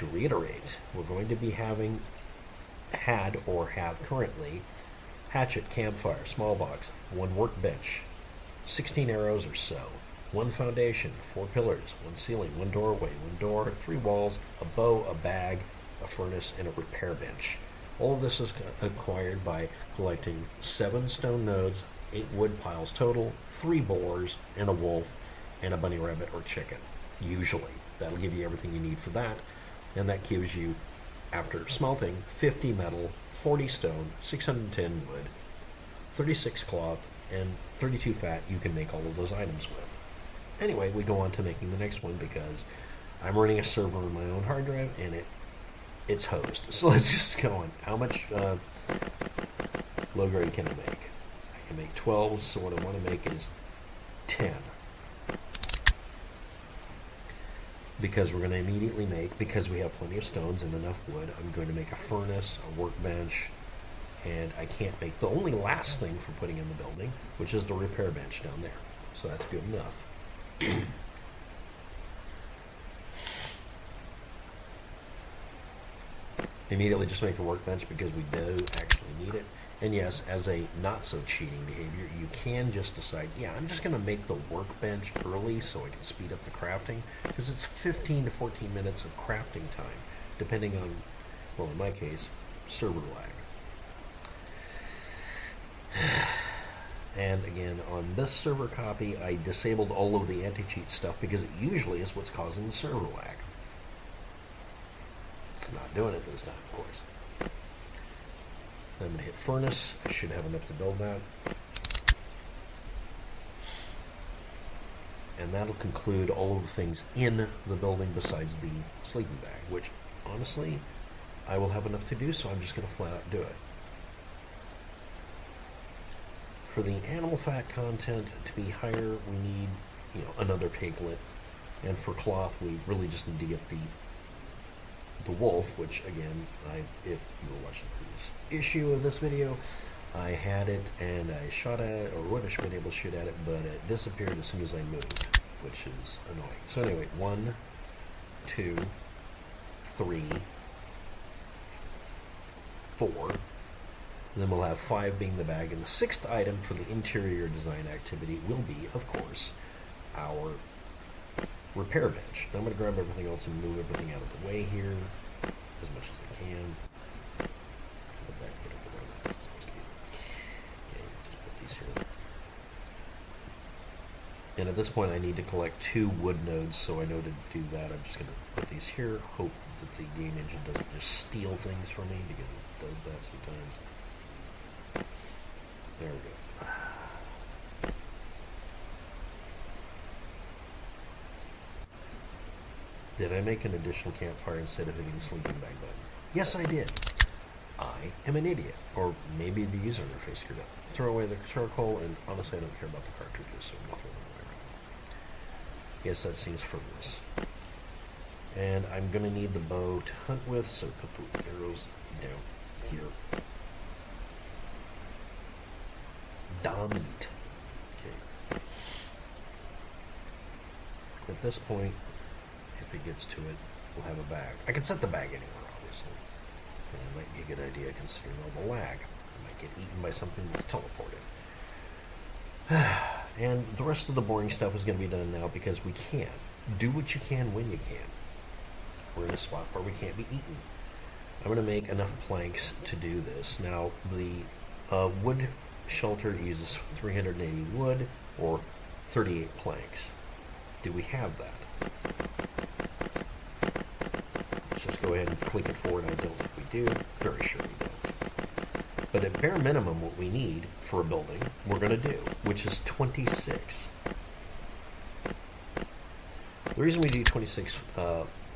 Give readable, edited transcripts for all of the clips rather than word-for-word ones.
To reiterate, we're going to be had or have currently hatchet, campfire, small box, 1 workbench, 16 arrows or so, 1 foundation, 4 pillars, 1 ceiling, 1 doorway, 1 door, 3 walls, a bow, a bag, a furnace, and a repair bench. All of this is acquired by collecting 7 stone nodes, 8 wood piles total, 3 boars, and a wolf, and a bunny rabbit or chicken, usually. That'll give you everything you need for that, and that gives you, after smelting, 50 metal, 40 stone, 610 wood, 36 cloth, and 32 fat. You can make all of those items with. Anyway, we go on to making the next one because I'm running a server on my own hard drive, and it's hosed. So let's just go on. How much low grade can I make? I can make 12, so what I want to make is 10. Because we're going to immediately make, because we have plenty of stones and enough wood, I'm going to make a furnace, a workbench, and I can't make the only last thing for putting in the building, which is the repair bench down there. So that's good enough. Immediately just make a workbench because we do actually need it. And yes, as a not-so-cheating behavior, you can just decide, yeah, I'm just going to make the workbench early so I can speed up the crafting, because it's 15 to 14 minutes of crafting time, depending on, well, in my case, server lag. And again, on this server copy, I disabled all of the anti-cheat stuff because it usually is what's causing the server lag. It's not doing it this time, of course. I'm going to hit furnace. I should have enough to build that. And that'll conclude all of the things in the building besides the sleeping bag, which, honestly, I will have enough to do, so I'm just going to flat out do it. For the animal fat content to be higher, we need, another piglet. And for cloth, we really just need to get the wolf, which again, if you were watching the previous issue of this video, I had it and I shot at it, or would have been able to shoot at it, but it disappeared as soon as I moved, which is annoying. So anyway, 1, 2, 3, 4. Then we'll have 5 being the bag, and the 6th item for the interior design activity will be, of course, our repair bench. Now I'm going to grab everything else and move everything out of the way here as much as I can. Let that get over there. That's supposed to be. Okay, just put these here. And at this point I need to collect 2 wood nodes, so I know to do that. I'm just going to put these here, hope that the game engine doesn't just steal things from me, because it does that sometimes. There we go. Did I make an additional campfire instead of hitting the sleeping bag button? Yes, I did. I am an idiot. Or maybe the user interface screwed up. Throw away the charcoal, and honestly I don't care about the cartridges, so I'm going to throw them away right now. Yes, that seems frivolous. And I'm going to need the bow to hunt with, so put the arrows down here. Damit. Okay. At this point, if it gets to it, we'll have a bag. I can set the bag anywhere, obviously. And it might be a good idea considering all the lag. I might get eaten by something that's teleported. And the rest of the boring stuff is going to be done now because we can. Do what you can when you can. We're in a spot where we can't be eaten. I'm going to make enough planks to do this. Now, the wood shelter uses 380 wood or 38 planks. Do we have that? Let's just go ahead and click it forward. I don't think we do. Very sure we don't. But at bare minimum, what we need for a building, we're going to do, which is 26. The reason we do 26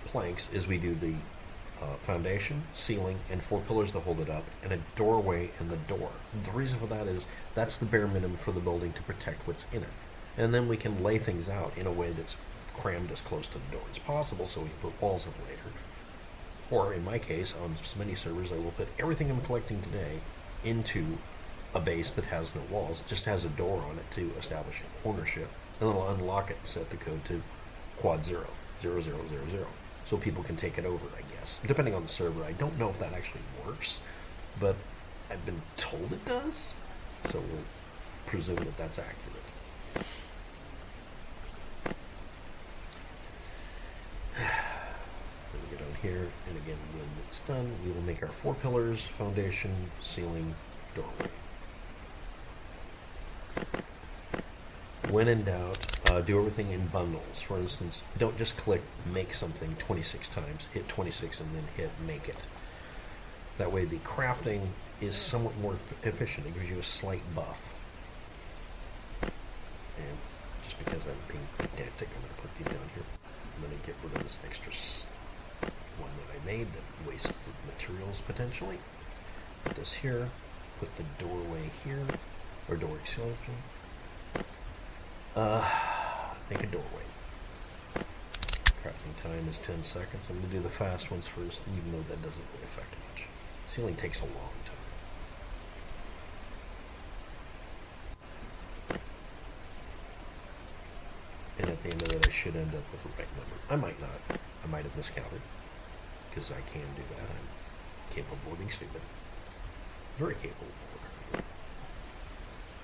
planks is we do the foundation, ceiling, and 4 pillars to hold it up, and a doorway and the door. The reason for that is that's the bare minimum for the building to protect what's in it. And then we can lay things out in a way that's crammed as close to the door as possible so we can put walls up later. Or in my case, on many servers, I will put everything I'm collecting today into a base that has no walls. It just has a door on it to establish ownership. And then I'll unlock it and set the code to quad 0, 0, 0, 0, 0. so people can take it over, I guess. Depending on the server. I don't know if that actually works, but I've been told it does, so we'll presume that that's accurate. Then we go down here, and again, when it's done, we will make our 4 pillars, foundation, ceiling, doorway. When in doubt, do everything in bundles. For instance, don't just click make something 26 times, hit 26 and then hit make it. That way the crafting is somewhat more efficient. It gives you a slight buff. And just because I'm being pedantic, I'm going to put these down here. I'm going to get rid of this extra one that I made that wasted materials potentially. Put this here. Put the doorway here. Or door, excuse me. Make a doorway. Crafting time is 10 seconds. I'm going to do the fast ones first, even though that doesn't really affect much. Ceiling takes a long time. And at the end of it, I should end up with the right number. I might not. I might have miscounted, because I can do that. I'm capable of being stupid. Very capable of it.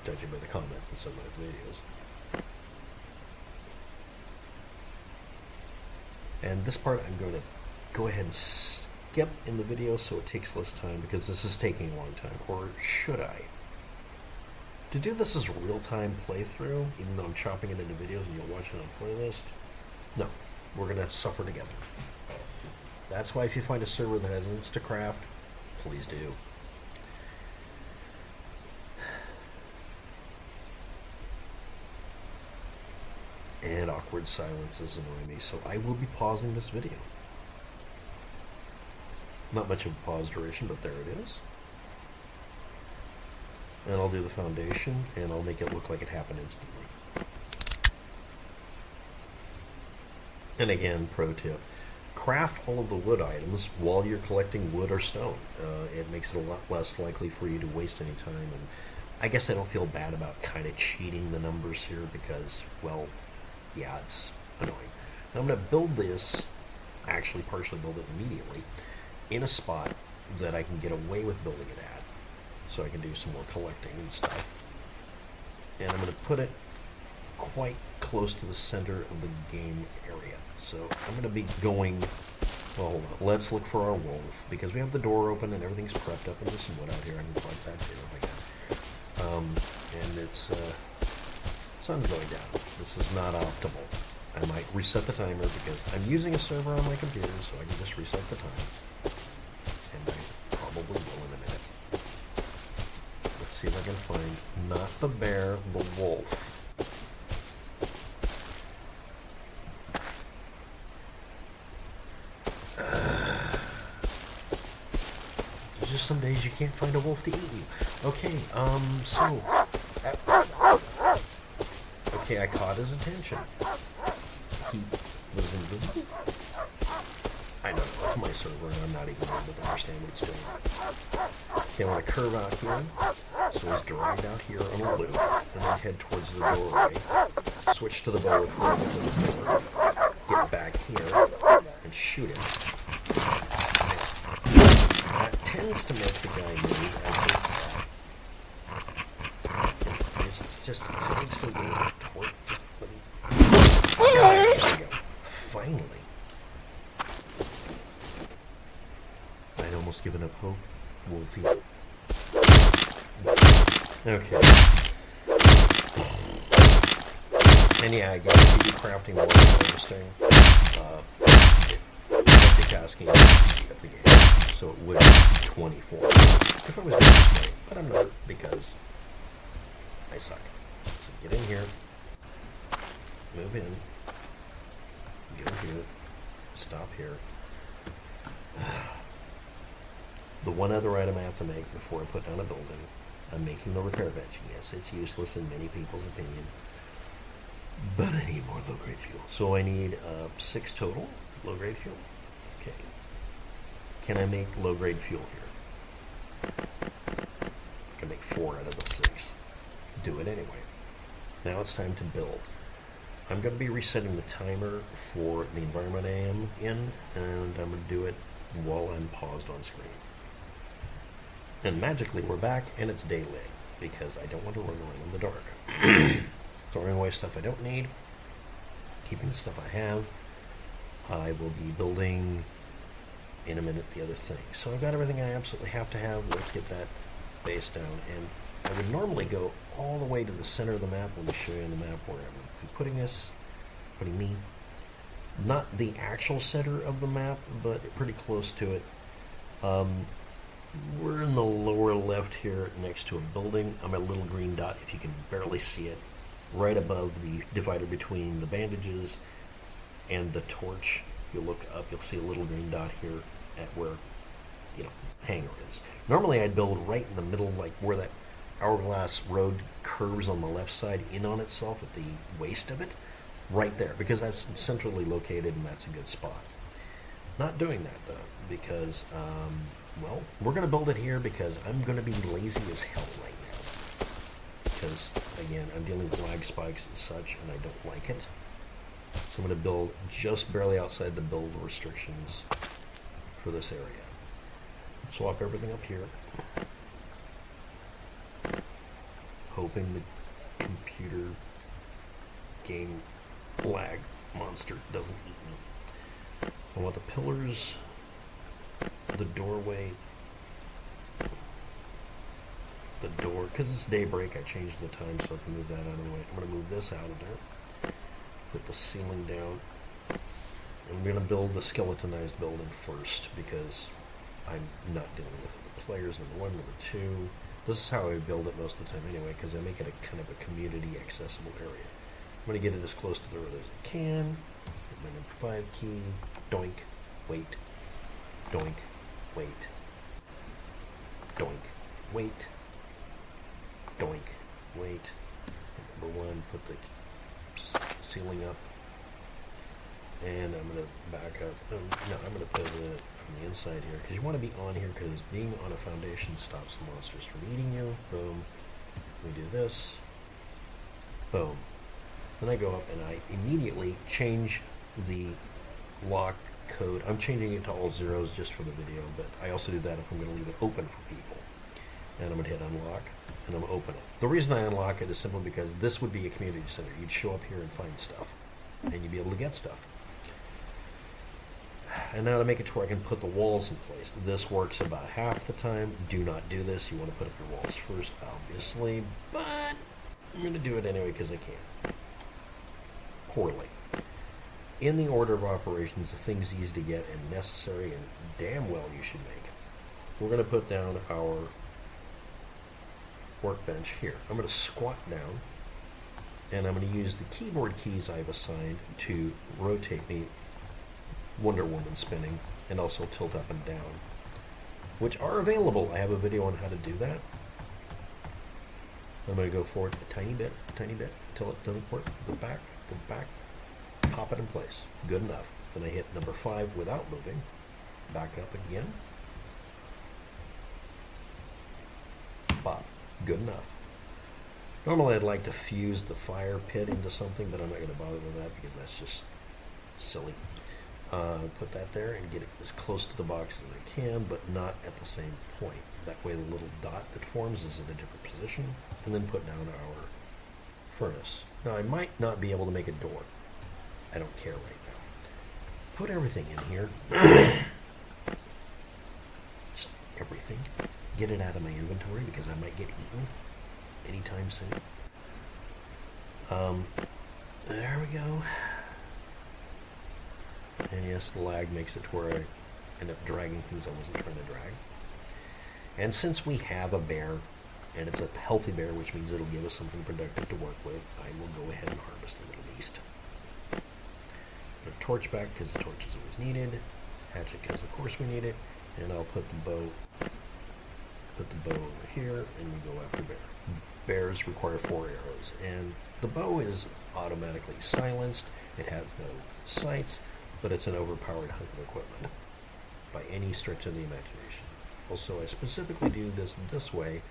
Judging by the comments in some of my videos. And this part I'm going to go ahead and skip in the video so it takes less time, because this is taking a long time. Or should I? To do this as a real-time playthrough, even though I'm chopping it into videos and you'll watch it on playlist, no. We're going to suffer together. That's why if you find a server that has Instacraft, please do. And awkward silences annoy me, so I will be pausing this video. Not much of a pause duration, but there it is. And I'll do the foundation, and I'll make it look like it happened instantly. And again, pro tip, craft all of the wood items while you're collecting wood or stone. It makes it a lot less likely for you to waste any time, and I guess I don't feel bad about kind of cheating the numbers here because, well, yeah, it's annoying. Now I'm going to build this, actually partially build it immediately, in a spot that I can get away with building it at. So I can do some more collecting and stuff. And I'm going to put it quite close to the center of the game area. So I'm going to be going, well, hold on. Let's look for our wolf, because we have the door open and everything's prepped up, and there's some wood out here. I can plug that here. Oh my god. And it's, sun's going down. This is not optimal. I might reset the timer because I'm using a server on my computer, so I can just reset the time. And I probably will in a minute. Let's see if I can find not the bear, the wolf. There's just some days you can't find a wolf to eat you. Okay, okay, I caught his attention. He was invisible? I don't know, it's my server and I'm not even able to understand what it's doing. Okay, I want to curve out here, so he's dragged out here on a loop, and then head towards the doorway. Switch to the bow to the door, get back here, and shoot him. That tends to make the guy move as it's just instantly toward. There we go. Finally. I'd almost given up hope, Wolfie. Okay. And yeah, I guess keep crafting more harvesting. Multitasking at the game, so it would be 24. If I was doing this right, but I'm not because I suck. So get in here, move in, get in here, stop here. The one other item I have to make before I put down a building, I'm making the repair bench. Yes, it's useless in many people's opinion, but I need more low-grade fuel. So I need 6 total low-grade fuel. Okay. Can I make low-grade fuel here? I can make 4 out of the 6. Do it anyway. Now it's time to build. I'm going to be resetting the timer for the environment I am in, and I'm going to do it while I'm paused on screen. And magically we're back, and it's daylight, because I don't want to run around in the dark. Throwing away stuff I don't need, keeping the stuff I have. I will be building in a minute the other thing. So I've got everything I absolutely have to have. Let's get that base down. And I would normally go all the way to the center of the map. Let me show you on the map where I'm putting this, putting me. Not the actual center of the map, but pretty close to it. We're in the lower left here next to a building. I'm a little green dot, if you can barely see it, right above the divider between the bandages and the torch. If you look up, you'll see a little green dot here at where, hangar is. Normally I'd build right in the middle, like where that hourglass road curves on the left side in on itself at the waist of it, right there, because that's centrally located and that's a good spot. Not doing that though, because, well, we're going to build it here because I'm going to be lazy as hell right now. Because, again, I'm dealing with lag spikes and such, and I don't like it. So I'm going to build just barely outside the build restrictions for this area. Swap everything up here. Hoping the computer game lag monster doesn't eat me. I want the pillars, the doorway, the door, because it's daybreak, I changed the time so I can move that out of the way. I'm going to move this out of there, put the ceiling down. I'm going to build the skeletonized building first because I'm not dealing with the players, number one. Number two, this is how I build it most of the time anyway, because I make it a kind of a community accessible area. I'm going to get it as close to the road as I can. Get my number 5 key, doink, wait, doink, wait, doink, wait, doink, wait. Number 1, put the ceiling up, and I'm going to back up. No, I'm going to put it from the inside here, because you want to be on here, because being on a foundation stops the monsters from eating you. Boom. We do this. Boom. Then I go up and I immediately change the lock code. I'm changing it to all zeros just for the video, but I also do that if I'm going to leave it open for people. And I'm going to hit unlock, and I'm going to open it. The reason I unlock it is simply because this would be a community center. You'd show up here and find stuff, and you'd be able to get stuff. And now to make it to where I can put the walls in place. This works about half the time. Do not do this. You want to put up your walls first, obviously, but I'm going to do it anyway because I can. Poorly. In the order of operations, the things easy to get and necessary and damn well you should make. We're going to put down our workbench here. I'm going to squat down, and I'm going to use the keyboard keys I've assigned to rotate me Wonder Woman spinning and also tilt up and down, which are available. I have a video on how to do that. I'm going to go forward a tiny bit until it doesn't work. Go back, pop it in place. Good enough. Then I hit number 5 without moving. Back up again. Pop. Good enough. Normally I'd like to fuse the fire pit into something, but I'm not going to bother with that because that's just silly. Put that there and get it as close to the box as I can, but not at the same point. That way the little dot that forms is in a different position. And then put down our furnace. Now I might not be able to make a door. I don't care right now. Put everything in here. Just everything. Get it out of my inventory because I might get eaten anytime soon. There we go. And yes, the lag makes it to where I end up dragging things I wasn't trying to drag. And since we have a bear, and it's a healthy bear, which means it'll give us something productive to work with, I will go ahead and harvest a little beast. Put a torch back because the torch is always needed. Hatchet because of course we need it. And I'll put the bow over here, and we go after bear. Bears require 4 arrows, and the bow is automatically silenced. It has no sights, but it's an overpowered hunk of equipment by any stretch of the imagination. Also, I specifically do this way.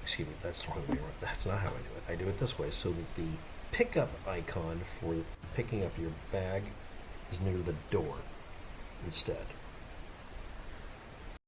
Excuse me, that's the wrong way around. That's not how I do it. I do it this way so that the pickup icon for picking up your bag is near the door instead.